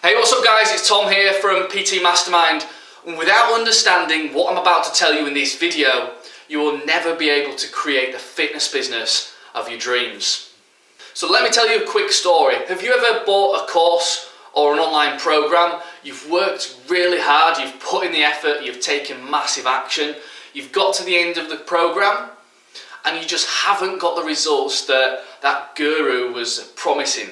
Hey, what's up guys? It's Tom here from PT Mastermind. And without understanding what I'm about to tell you in this video, you will never be able to create the fitness business of your dreams. So let me tell you a quick story. Have you ever bought a course or an online program? You've worked really hard, you've put in the effort, you've taken massive action, you've got to the end of the program and you just haven't got the results that that guru was promising.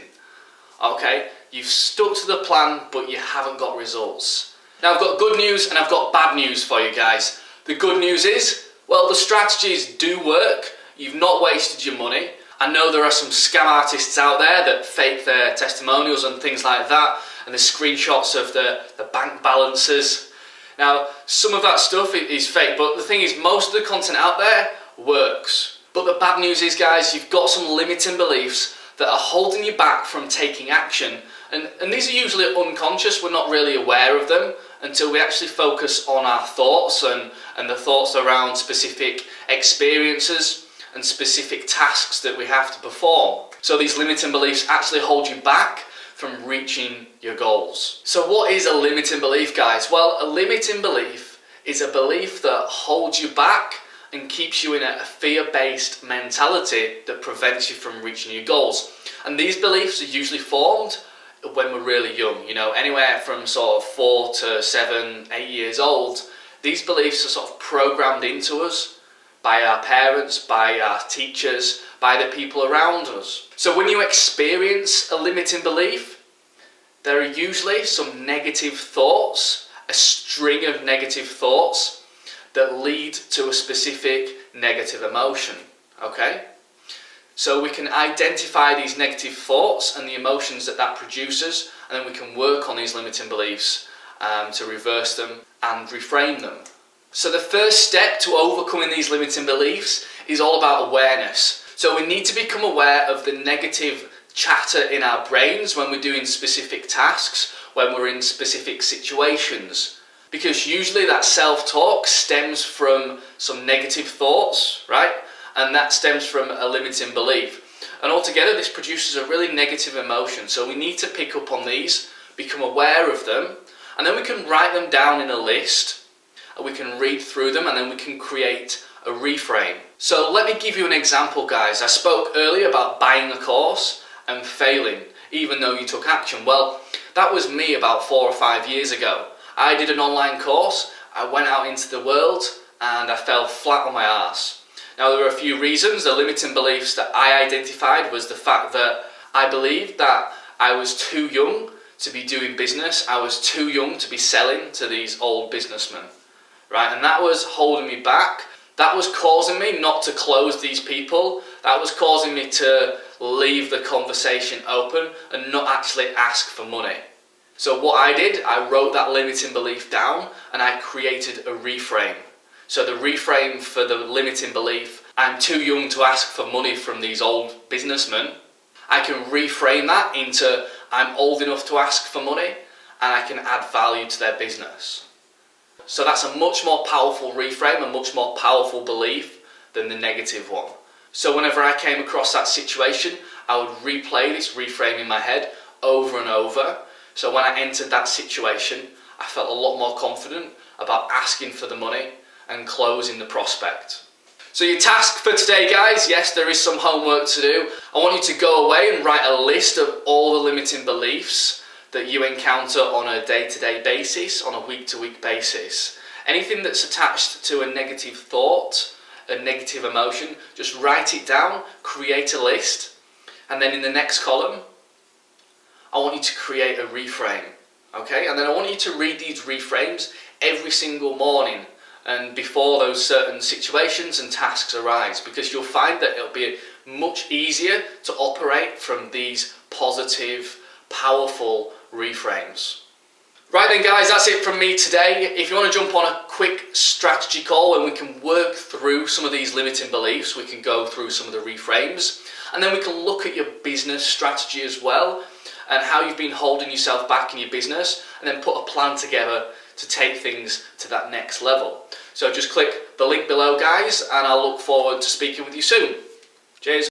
Okay, you've stuck to the plan but you haven't got results. Now I've got good news and I've got bad news for you guys. The good news is, well, the strategies do work. You've not wasted your money. I know there are some scam artists out there that fake their testimonials and things like that, and the screenshots of the bank balances. Now, some of that stuff is fake, but the thing is, most of the content out there works. But the bad news is, guys, you've got some limiting beliefs that are holding you back from taking action. And these are usually unconscious. We're not really aware of them until we actually focus on our thoughts and the thoughts around specific experiences and specific tasks that we have to perform. So these limiting beliefs actually hold you back from reaching your goals. So what is a limiting belief, guys? Well, a limiting belief is a belief that holds you back and keeps you in a fear-based mentality that prevents you from reaching your goals. And these beliefs are usually formed when we're really young, you know, anywhere from sort of 4 to 7, 8 years old. These beliefs are sort of programmed into us by our parents, by our teachers, by the people around us. So when you experience a limiting belief, there are usually some negative thoughts, a string of negative thoughts that lead to a specific negative emotion, okay? So we can identify these negative thoughts and the emotions that produces, and then we can work on these limiting beliefs to reverse them and reframe them. So the first step to overcoming these limiting beliefs is all about awareness. So we need to become aware of the negative chatter in our brains when we're doing specific tasks, when we're in specific situations. Because usually that self-talk stems from some negative thoughts, right? And that stems from a limiting belief. And altogether this produces a really negative emotion. So we need to pick up on these, become aware of them, and then we can write them down in a list, and we can read through them, and then we can create a reframe. So let me give you an example, guys. I spoke earlier about buying a course and failing, even though you took action. Well, that was me about 4 or 5 years ago. I did an online course, I went out into the world, and I fell flat on my arse. Now there were a few reasons. The limiting beliefs that I identified was the fact that I believed that I was too young to be doing business. I was too young to be selling to these old businessmen, right? And that was holding me back. That was causing me not to close these people. That was causing me to leave the conversation open and not actually ask for money. So what I did, I wrote that limiting belief down and I created a reframe. So the reframe for the limiting belief, I'm too young to ask for money from these old businessmen, I can reframe that into I'm old enough to ask for money and I can add value to their business. So that's a much more powerful reframe, a much more powerful belief than the negative one. So whenever I came across that situation, I would replay this reframe in my head over and over. So when I entered that situation, I felt a lot more confident about asking for the money and closing the prospect. So your task for today, guys, yes, there is some homework to do. I want you to go away and write a list of all the limiting beliefs that you encounter on a day-to-day basis, on a week-to-week basis. Anything that's attached to a negative thought, a negative emotion, just write it down, create a list, and then in the next column, I want you to create a reframe, okay? And then I want you to read these reframes every single morning and before those certain situations and tasks arise, because you'll find that it'll be much easier to operate from these positive, powerful reframes. Right then guys, that's it from me today. If you want to jump on a quick strategy call and we can work through some of these limiting beliefs, we can go through some of the reframes, and then we can look at your business strategy as well, and how you've been holding yourself back in your business, and then put a plan together to take things to that next level. So just click the link below, guys, and I'll look forward to speaking with you soon. Cheers.